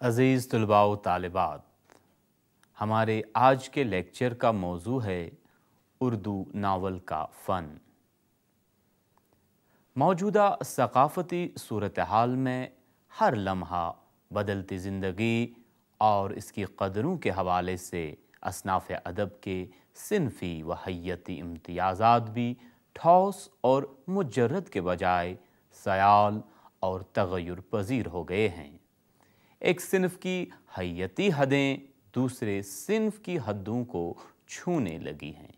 عزیز طلباء و طالبات، ہمارے آج کے لیکچر کا موضوع ہے اردو ناول کا فن۔ موجودہ ثقافتی صورتحال میں ہر لمحہ بدلتی زندگی اور اس کی قدروں کے حوالے سے اصناف ادب کے صنفی و حیتی امتیازات بھی ٹھوس اور مجرد کے بجائے سیال اور تغیر پذیر ہو گئے ہیں۔ ایک صنف کی حیتی حدیں دوسرے صنف کی حدوں کو چھونے لگی ہیں۔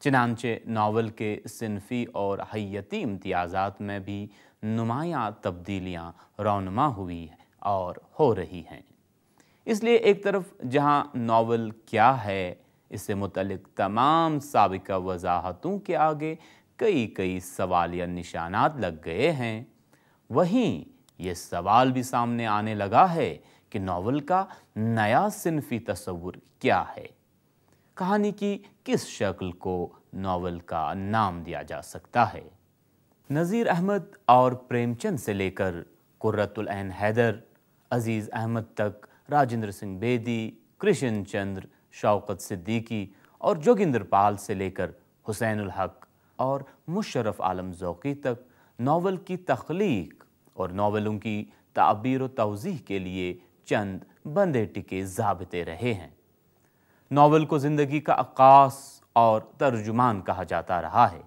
چنانچہ ناول کے صنفی اور حیتی امتیازات میں بھی نمایاں تبدیلیاں رونما ہوئی اور ہو رہی ہیں۔ اس لیے ایک طرف جہاں ناول کیا ہے اس سے متعلق تمام سابقہ وضاحتوں کے آگے کئی سوالیہ نشانات لگ گئے ہیں، وہیں یہ سوال بھی سامنے آنے لگا ہے کہ ناول کا نیا صنفی تصور کیا ہے؟ کہانی کی کس شکل کو ناول کا نام دیا جا سکتا ہے؟ نذیر احمد اور پریم چند سے لے کر قرۃ العین حیدر، عزیز احمد تک، راجندر سنگھ بیدی، کرشن چندر، شوکت صدیقی اور جوگندر پال سے لے کر حسین الحق اور مشرف عالم ذوقی تک ناول کی تخلیق اور ناولوں کی تعبیر و توضیح کے لیے چند بندے ٹکے ضابطے رہے ہیں۔ ناول کو زندگی کا عکاس اور ترجمان کہا جاتا رہا ہے،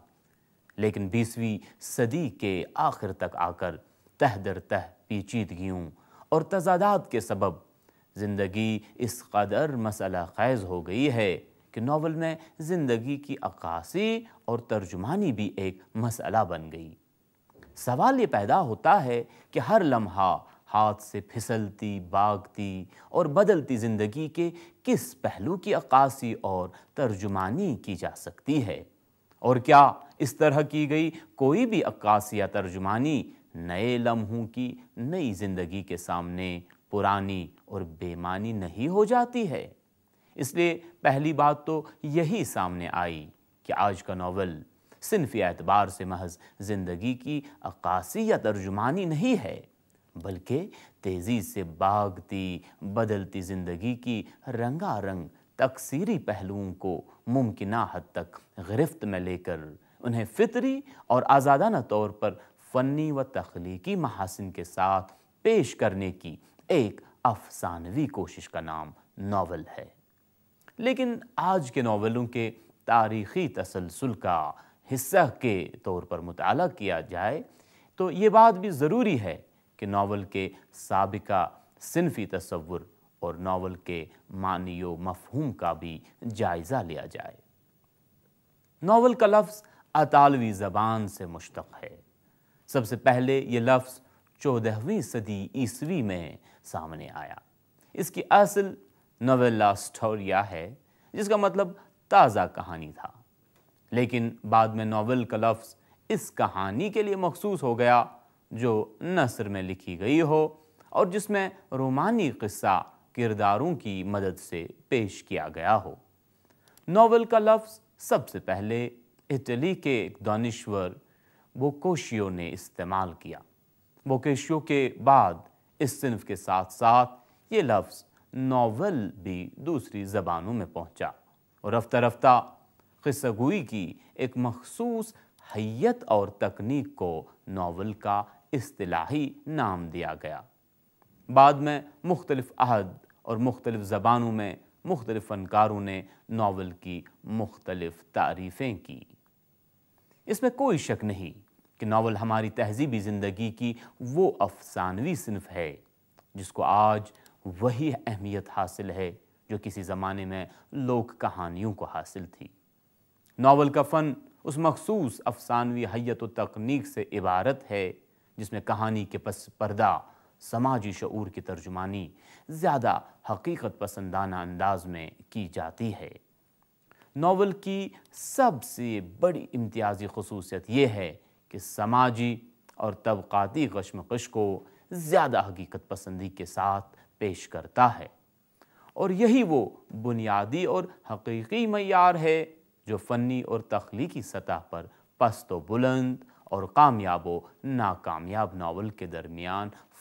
لیکن 20ویں صدی کے آخر تک آ کر تہ در تہ پیچیدگیوں اور تضادات کے سبب زندگی اس قدر مسئلہ خیز ہو گئی ہے کہ ناول میں زندگی کی عکاسی اور ترجمانی بھی ایک مسئلہ بن گئی۔ سوال یہ پیدا ہوتا ہے کہ ہر لمحہ ہاتھ سے پھسلتی، باغتی اور بدلتی زندگی کے کس پہلو کی عکاسی اور ترجمانی کی جا سکتی ہے، اور کیا اس طرح کی گئی کوئی بھی عکاسی یا ترجمانی نئے لمحوں کی نئی زندگی کے سامنے پرانی اور بے معنی نہیں ہو جاتی ہے؟ اس لیے پہلی بات تو یہی سامنے آئی کہ آج کا ناول صنفی اعتبار سے محض زندگی کی عکاسی یا ترجمانی نہیں ہے، بلکہ تیزی سے باغتی بدلتی زندگی کی رنگا رنگ تکثیری پہلوؤں کو ممکنہ حد تک گرفت میں لے کر انہیں فطری اور آزادانہ طور پر فنی و تخلیقی محاسن کے ساتھ پیش کرنے کی ایک افسانوی کوشش کا نام ناول ہے۔ لیکن آج کے ناولوں کے تاریخی تسلسل کا حصہ کے طور پر مطالعہ کیا جائے تو یہ بات بھی ضروری ہے کہ ناول کے سابقہ صنفی تصور اور ناول کے معنی و مفہوم کا بھی جائزہ لیا جائے۔ ناول کا لفظ اطالوی زبان سے مشتق ہے۔ سب سے پہلے یہ لفظ 14ویں صدی عیسوی میں سامنے آیا۔ اس کی اصل نویلا سٹوریا ہے، جس کا مطلب تازہ کہانی تھا، لیکن بعد میں ناول کا لفظ اس کہانی کے لیے مخصوص ہو گیا جو نثر میں لکھی گئی ہو اور جس میں رومانی قصہ کرداروں کی مدد سے پیش کیا گیا ہو۔ ناول کا لفظ سب سے پہلے اٹلی کے ایک دانشور بوکوشیو نے استعمال کیا۔ بوکوشیو کے بعد اس صنف کے ساتھ ساتھ یہ لفظ ناول بھی دوسری زبانوں میں پہنچا اور رفتہ رفتہ قصہ گوئی کی ایک مخصوص حیت اور تکنیک کو ناول کا اصطلاحی نام دیا گیا۔ بعد میں مختلف عہد اور مختلف زبانوں میں مختلف فنکاروں نے ناول کی مختلف تعریفیں کی۔ اس میں کوئی شک نہیں کہ ناول ہماری تہذیبی زندگی کی وہ افسانوی صنف ہے جس کو آج وہی اہمیت حاصل ہے جو کسی زمانے میں لوک کہانیوں کو حاصل تھی۔ ناول کا فن اس مخصوص افسانوی حیت و تکنیک سے عبارت ہے جس میں کہانی کے پس پردہ سماجی شعور کی ترجمانی زیادہ حقیقت پسندانہ انداز میں کی جاتی ہے۔ ناول کی سب سے بڑی امتیازی خصوصیت یہ ہے کہ سماجی اور طبقاتی کشمکش کو زیادہ حقیقت پسندی کے ساتھ پیش کرتا ہے، اور یہی وہ بنیادی اور حقیقی معیار ہے جو فنی اور تخلیقی سطح پر پست و بلند اور کامیاب و ناکامیاب ناول کے درمیان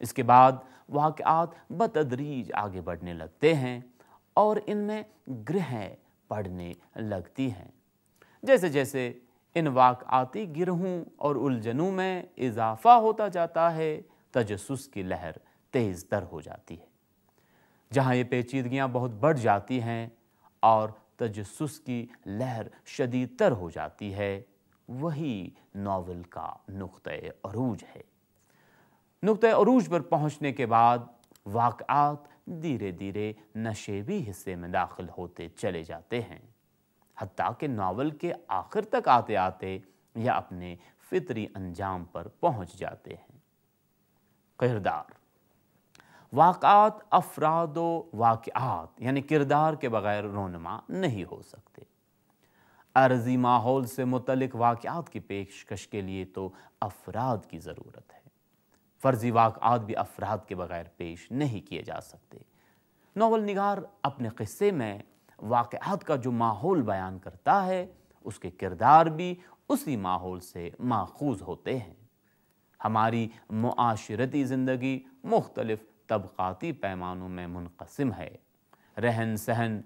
اس کے بعد واقعات بتدریج آگے بڑھنے لگتے ہیں اور ان میں گرہیں پڑنے لگتی ہیں۔ جیسے جیسے ان واقعاتی گرہوں اور الجھنوں میں اضافہ ہوتا جاتا ہے، تجسس کی لہر تیز تر ہو جاتی ہے۔ جہاں یہ پیچیدگیاں بہت بڑھ جاتی ہیں اور تجسس کی لہر شدید تر ہو جاتی ہے، وہی ناول کا نقطۂ عروج ہے۔ نقطۂ عروج پر پہنچنے کے بعد واقعات دھیرے دھیرے نشیبی حصے میں داخل ہوتے چلے جاتے ہیں، حتیٰ کہ ناول کے آخر تک آتے آتے یا اپنے فطری انجام پر پہنچ جاتے ہیں۔ کردار: واقعات افراد و واقعات یعنی کردار کے بغیر رونما نہیں ہو سکتے۔ عرضی ماحول سے متعلق واقعات کی پیشکش کے لیے تو افراد کی ضرورت ہے۔ فرضی واقعات بھی افراد کے بغیر پیش نہیں کیے جا سکتے۔ ناول نگار اپنے قصے میں واقعات کا جو ماحول بیان کرتا ہے، اس کے کردار بھی اسی ماحول سے ماخوذ ہوتے ہیں۔ ہماری معاشرتی زندگی مختلف طبقاتی پیمانوں میں منقسم ہے۔ رہن سہن،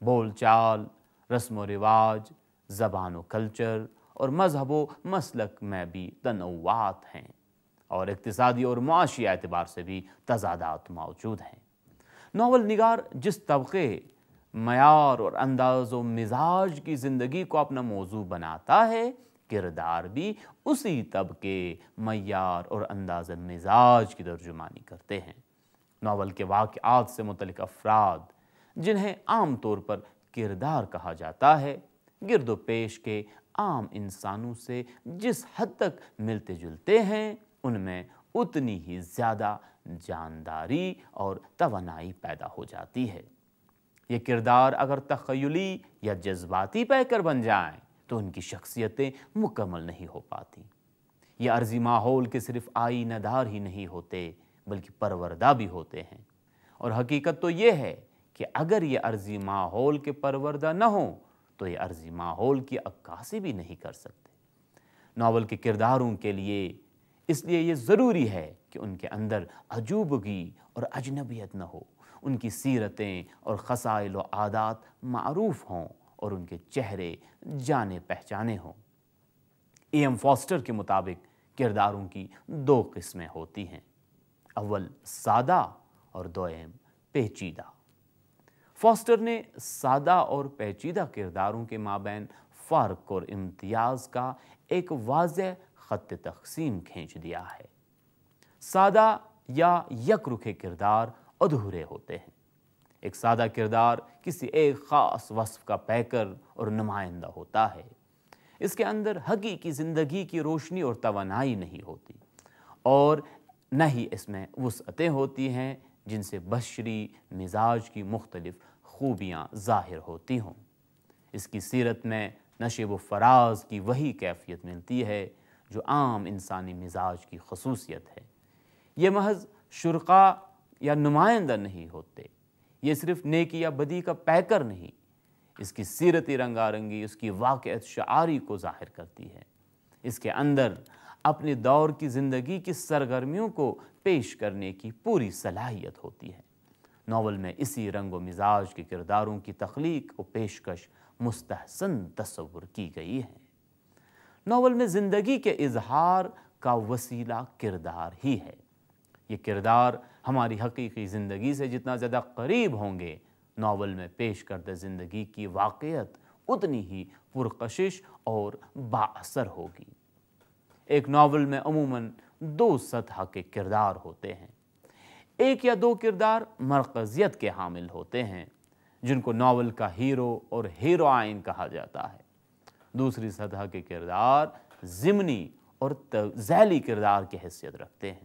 بول چال، رسم و رواج، زبان و کلچر اور مذہب و مسلک میں بھی تنوعات ہیں، اور اقتصادی اور معاشی اعتبار سے بھی تضادات موجود ہیں۔ ناول نگار جس طبقے، معیار اور انداز و مزاج کی زندگی کو اپنا موضوع بناتا ہے، کردار بھی اسی طبقے، معیار اور انداز مزاج کی ترجمانی کرتے ہیں۔ ناول کے واقعات سے متعلق افراد، جنہیں عام طور پر کردار کہا جاتا ہے، گرد و پیش کے عام انسانوں سے جس حد تک ملتے جلتے ہیں، ان میں اتنی ہی زیادہ جانداری اور توانائی پیدا ہو جاتی ہے۔ یہ کردار اگر تخیلی یا جذباتی پیکر بن جائیں تو ان کی شخصیتیں مکمل نہیں ہو پاتی۔ یہ عرضی ماحول کے صرف آئینہ دار ہی نہیں ہوتے بلکہ پروردہ بھی ہوتے ہیں، اور حقیقت تو یہ ہے کہ اگر یہ عرضی ماحول کے پروردہ نہ ہوں تو یہ عرضی ماحول کی عکاسی بھی نہیں کر سکتے۔ ناول کے کرداروں کے لیے اس لیے یہ ضروری ہے کہ ان کے اندر عجوبگی اور اجنبیت نہ ہو، ان کی سیرتیں اور خصائل و عادات معروف ہوں اور ان کے چہرے جانے پہچانے ہوں۔ ای ایم فاسٹر کے مطابق کرداروں کی دو قسمیں ہوتی ہیں، اول سادہ اور دوم پیچیدہ۔ فاسٹر نے سادہ اور پیچیدہ کرداروں کے مابین فرق اور امتیاز کا ایک واضح خط تقسیم کھینچ دیا ہے۔ سادہ یا یک رخ کردار ادھورے ہوتے ہیں۔ ایک سادہ کردار کسی ایک خاص وصف کا پیکر اور نمائندہ ہوتا ہے۔ اس کے اندر حقیقی زندگی کی روشنی اور توانائی نہیں ہوتی، اور نہ ہی اس میں وسعتیں ہوتی ہیں جن سے بشری مزاج کی مختلف خوبیاں ظاہر ہوتی ہوں۔ اس کی سیرت میں نشیب و فراز کی وہی کیفیت ملتی ہے جو عام انسانی مزاج کی خصوصیت ہے۔ یہ محض شرکا یا نمائندہ نہیں ہوتے، یہ صرف نیکی یا بدی کا پیکر نہیں، اس کی سیرتی رنگا رنگی اس کی واقعیت شعاری کو ظاہر کرتی ہے۔ اس کے اندر اپنے دور کی زندگی کی سرگرمیوں کو پیش کرنے کی پوری صلاحیت ہوتی ہے۔ ناول میں اسی رنگ و مزاج کے کرداروں کی تخلیق و پیشکش مستحسن تصور کی گئی ہے۔ ناول میں زندگی کے اظہار کا وسیلہ کردار ہی ہے۔ یہ کردار ہماری حقیقی زندگی سے جتنا زیادہ قریب ہوں گے، ناول میں پیش کردہ زندگی کی واقعیت اتنی ہی پرکشش اور با اثر ہوگی۔ ایک ناول میں عموماً دو سطح کے کردار ہوتے ہیں۔ ایک یا دو کردار مرکزیت کے حامل ہوتے ہیں، جن کو ناول کا ہیرو اور ہیروئن کہا جاتا ہے۔ دوسری سطح کے کردار ضمنی اور ذیلی کردار کی حیثیت رکھتے ہیں۔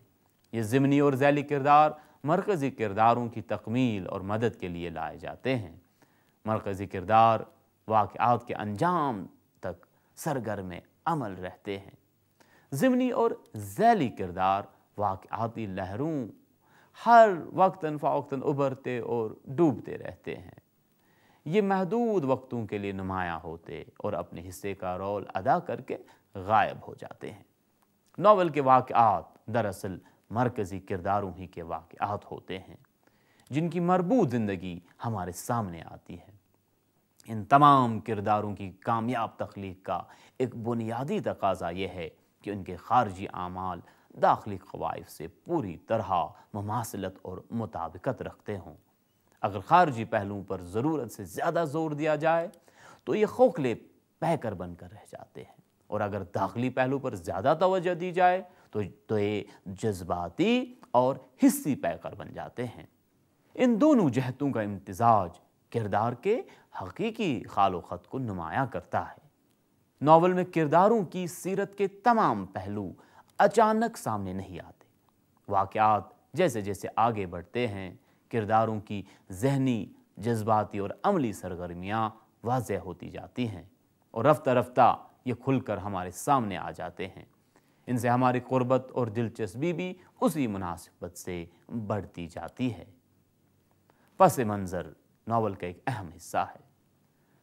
یہ ضمنی اور ذیلی کردار مرکزی کرداروں کی تکمیل اور مدد کے لیے لائے جاتے ہیں۔ مرکزی کردار واقعات کے انجام تک سرگرم عمل رہتے ہیں۔ ضمنی اور ذیلی کردار واقعاتی لہروں ہر وقتاً فوقتاً ابھرتے اور ڈوبتے رہتے ہیں۔ یہ محدود وقتوں کے لیے نمایاں ہوتے اور اپنے حصے کا رول ادا کر کے غائب ہو جاتے ہیں۔ ناول کے واقعات دراصل مرکزی کرداروں ہی کے واقعات ہوتے ہیں جن کی مربوط زندگی ہمارے سامنے آتی ہے۔ ان تمام کرداروں کی کامیاب تخلیق کا ایک بنیادی تقاضا یہ ہے کہ ان کے خارجی اعمال داخلی قوائف سے پوری طرح مماثلت اور مطابقت رکھتے ہوں۔ اگر خارجی پہلوؤں پر ضرورت سے زیادہ زور دیا جائے تو یہ کھوکھلے پیکر بن کر رہ جاتے ہیں، اور اگر داخلی پہلو پر زیادہ توجہ دی جائے تو یہ جذباتی اور حسی پیکر بن جاتے ہیں۔ ان دونوں جہتوں کا امتزاج کردار کے حقیقی خال و خط کو نمایاں کرتا ہے۔ ناول میں کرداروں کی سیرت کے تمام پہلو اچانک سامنے نہیں آتے۔ واقعات جیسے جیسے آگے بڑھتے ہیں، کرداروں کی ذہنی، جذباتی اور عملی سرگرمیاں واضح ہوتی جاتی ہیں، اور رفتہ رفتہ یہ کھل کر ہمارے سامنے آ جاتے ہیں۔ ان سے ہماری قربت اور دلچسپی بھی اسی مناسبت سے بڑھتی جاتی ہے۔ پس منظر ناول کا ایک اہم حصہ ہے۔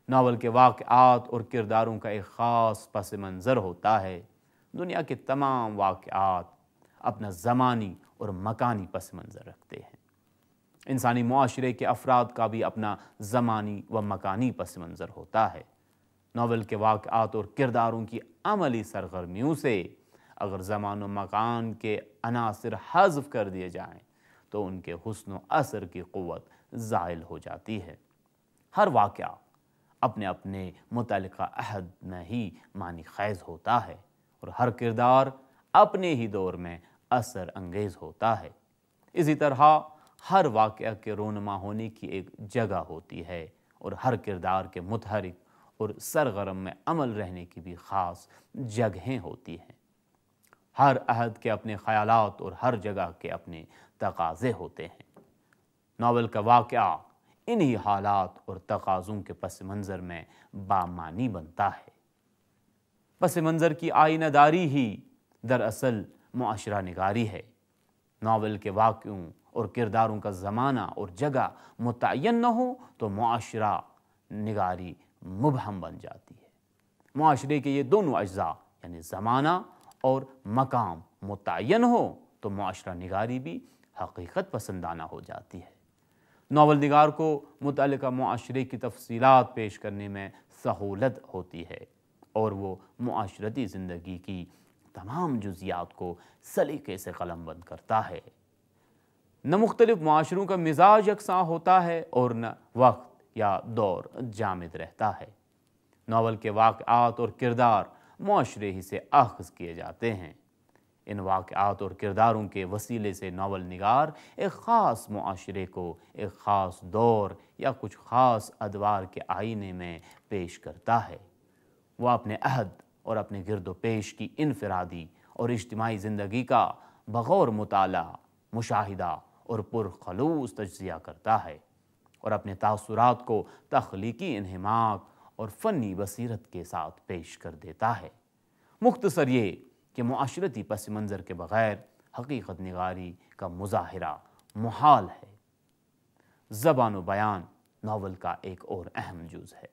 ناول کے واقعات اور کرداروں کا ایک خاص پس منظر ہوتا ہے۔ دنیا کے تمام واقعات اپنا زمانی اور مکانی پس منظر رکھتے ہیں۔ انسانی معاشرے کے افراد کا بھی اپنا زمانی و مکانی پس منظر ہوتا ہے۔ ناول کے واقعات اور کرداروں کی عملی سرگرمیوں سے اگر زمان و مکان کے عناصر حذف کر دیے جائیں تو ان کے حسن و اثر کی قوت زائل ہو جاتی ہے۔ ہر واقعہ اپنے اپنے متعلقہ عہد میں ہی معنی خیز ہوتا ہے، اور ہر کردار اپنے ہی دور میں اثر انگیز ہوتا ہے۔ اسی طرح ہر واقعہ کے رونما ہونے کی ایک جگہ ہوتی ہے، اور ہر کردار کے متحرک اور سرگرم میں عمل رہنے کی بھی خاص جگہیں ہوتی ہیں۔ ہر عہد کے اپنے خیالات اور ہر جگہ کے اپنے تقاضے ہوتے ہیں۔ ناول کا واقعہ انہی حالات اور تقاضوں کے پس منظر میں بامعنی بنتا ہے۔ پس منظر کی آئینہ داری ہی دراصل معاشرہ نگاری ہے۔ ناول کے واقعوں اور کرداروں کا زمانہ اور جگہ متعین نہ ہو تو معاشرہ نگاری مبہم بن جاتی ہے۔ معاشرے کے یہ دونوں اجزاء یعنی زمانہ اور مقام متعین ہو تو معاشرہ نگاری بھی حقیقت پسندانہ ہو جاتی ہے۔ ناول نگار کو متعلقہ معاشرے کی تفصیلات پیش کرنے میں سہولت ہوتی ہے، اور وہ معاشرتی زندگی کی تمام جزیات کو سلیقے سے قلم بند کرتا ہے۔ نہ مختلف معاشروں کا مزاج یکساں ہوتا ہے اور نہ وقت یا دور جامد رہتا ہے۔ ناول کے واقعات اور کردار معاشرے ہی سے اخذ کیے جاتے ہیں۔ ان واقعات اور کرداروں کے وسیلے سے ناول نگار ایک خاص معاشرے کو ایک خاص دور یا کچھ خاص ادوار کے آئینے میں پیش کرتا ہے۔ وہ اپنے عہد اور اپنے گرد و پیش کی انفرادی اور اجتماعی زندگی کا بغور مطالعہ، مشاہدہ اور پرخلوص تجزیہ کرتا ہے، اور اپنے تاثرات کو تخلیقی انہماک اور فنی بصیرت کے ساتھ پیش کر دیتا ہے۔ مختصر یہ کہ معاشرتی پس منظر کے بغیر حقیقت نگاری کا مظاہرہ محال ہے۔ زبان و بیان ناول کا ایک اور اہم جز ہے۔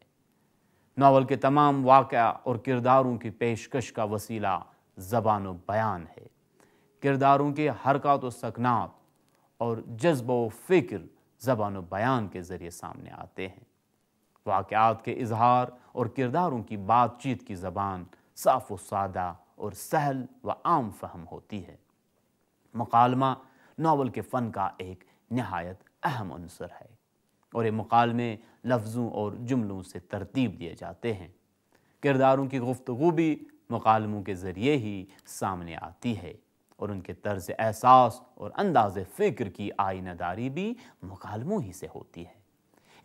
ناول کے تمام واقعہ اور کرداروں کی پیشکش کا وسیلہ زبان و بیان ہے۔ کرداروں کے حرکات و سکنات اور جذب و فکر زبان و بیان کے ذریعے سامنے آتے ہیں۔ واقعات کے اظہار اور کرداروں کی بات چیت کی زبان صاف و سادہ اور سہل و عام فہم ہوتی ہے۔ مکالمہ ناول کے فن کا ایک نہایت اہم عنصر ہے، اور یہ مکالمے لفظوں اور جملوں سے ترتیب دیے جاتے ہیں۔ کرداروں کی گفتگو بھی مکالموں کے ذریعے ہی سامنے آتی ہے، اور ان کے طرز احساس اور انداز فکر کی آئینہ داری بھی مکالموں ہی سے ہوتی ہے۔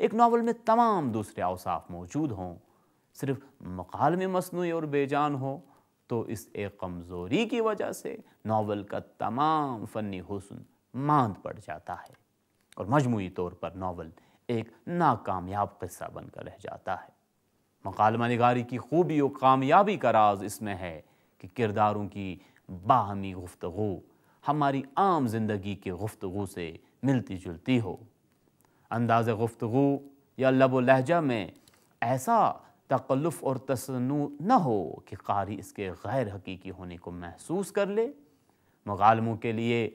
ایک ناول میں تمام دوسرے اوصاف موجود ہوں، صرف مکالمے مصنوعی اور بے جان ہو تو اس ایک کمزوری کی وجہ سے ناول کا تمام فنی حسن ماند پڑ جاتا ہے، اور مجموعی طور پر ناول ایک ناکامیاب قصہ بن کر رہ جاتا ہے۔ مکالمہ نگاری کی خوبی و کامیابی کا راز اس میں ہے کہ کرداروں کی باہمی گفتگو ہماری عام زندگی کی گفتگو سے ملتی جلتی ہو۔ انداز گفتگو یا لب و لہجہ میں ایسا تکلف اور تصنع نہ ہو کہ قاری اس کے غیر حقیقی ہونے کو محسوس کر لے، مکالموں کے لیے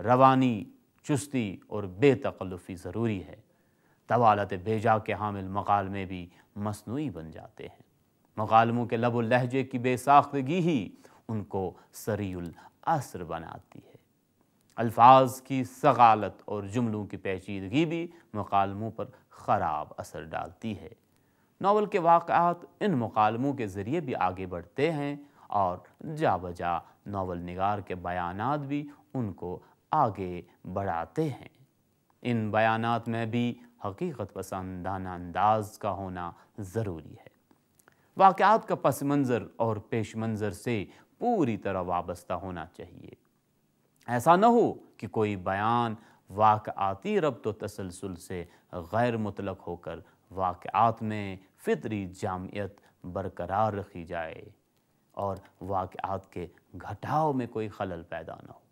روانی چستی اور بے تکلفی ضروری ہے۔ طوالت بیجا کے حامل مکالمے بھی مصنوعی بن جاتے ہیں۔ مکالموں کے لب و لہجے کی بے ساختگی ہی ان کو سریع الاثر بناتی ہے۔ الفاظ کی ثقالت اور جملوں کی پیچیدگی بھی مکالموں پر خراب اثر ڈالتی ہے۔ ناول کے واقعات ان مکالموں کے ذریعے بھی آگے بڑھتے ہیں اور جا بجا ناول نگار کے بیانات بھی ان کو آگے بڑھاتے ہیں۔ ان بیانات میں بھی حقیقت پسندانہ انداز کا ہونا ضروری ہے۔ واقعات کا پس منظر اور پیش منظر سے پوری طرح وابستہ ہونا چاہیے۔ ایسا نہ ہو کہ کوئی بیان واقعاتی ربط و تسلسل سے غیر مطلق ہو کر واقعات میں فطری جامعیت برقرار رکھی جائے اور واقعات کے گھٹاؤ میں کوئی خلل پیدا نہ ہو۔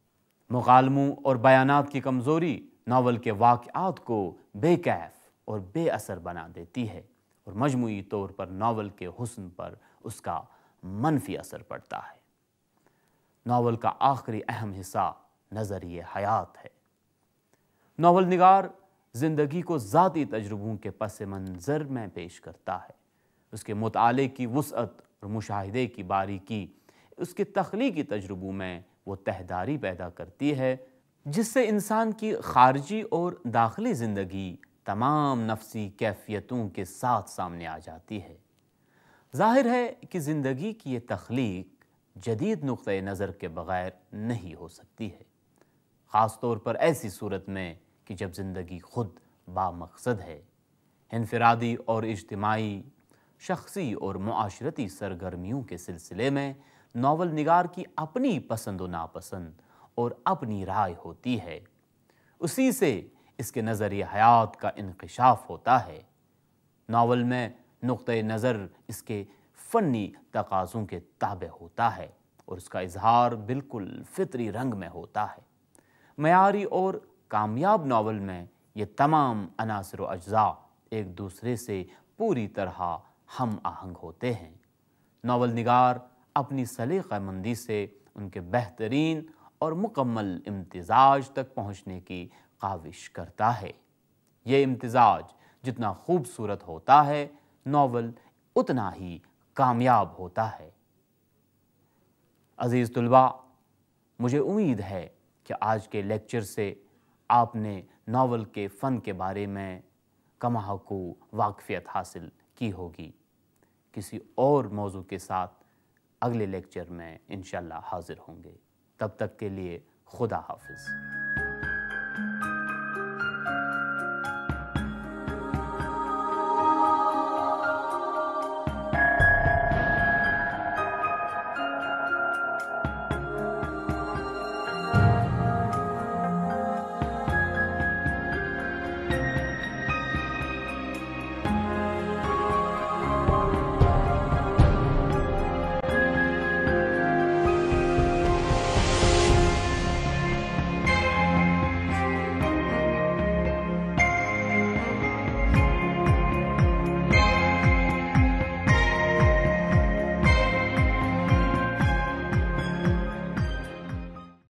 مکالموں اور بیانات کی کمزوری ناول کے واقعات کو بے کیف اور بے اثر بنا دیتی ہے اور مجموعی طور پر ناول کے حسن پر اس کا منفی اثر پڑتا ہے۔ ناول کا آخری اہم حصہ نظریہ حیات ہے۔ ناول نگار زندگی کو ذاتی تجربوں کے پس منظر میں پیش کرتا ہے۔ اس کے مطالعے کی وسعت اور مشاہدے کی باریکی اس کے تخلیقی تجربوں میں وہ تہداری پیدا کرتی ہے جس سے انسان کی خارجی اور داخلی زندگی تمام نفسی کیفیتوں کے ساتھ سامنے آ جاتی ہے۔ ظاہر ہے کہ زندگی کی یہ تخلیق جدید نقطۂ نظر کے بغیر نہیں ہو سکتی ہے، خاص طور پر ایسی صورت میں کہ جب زندگی خود بامقصد ہے۔ انفرادی اور اجتماعی، شخصی اور معاشرتی سرگرمیوں کے سلسلے میں ناول نگار کی اپنی پسند و ناپسند اور اپنی رائے ہوتی ہے۔ اسی سے اس کے نظریہ حیات کا انکشاف ہوتا ہے۔ ناول میں نقطۂ نظر اس کے فنی تقاضوں کے تابع ہوتا ہے اور اس کا اظہار بالکل فطری رنگ میں ہوتا ہے۔ معیاری اور کامیاب ناول میں یہ تمام عناصر و اجزاء ایک دوسرے سے پوری طرح ہم آہنگ ہوتے ہیں۔ ناول نگار اپنی سلیقہ مندی سے ان کے بہترین اور مکمل امتزاج تک پہنچنے کی کاوش کرتا ہے۔ یہ امتزاج جتنا خوبصورت ہوتا ہے، ناول اتنا ہی کامیاب ہوتا ہے۔ عزیز طلباء، مجھے امید ہے کہ آج کے لیکچر سے آپ نے ناول کے فن کے بارے میں کما حقوق واقفیت حاصل کی ہوگی۔ کسی اور موضوع کے ساتھ اگلے لیکچر میں انشاءاللہ حاضر ہوں گے۔ تب تک کے لیے خدا حافظ۔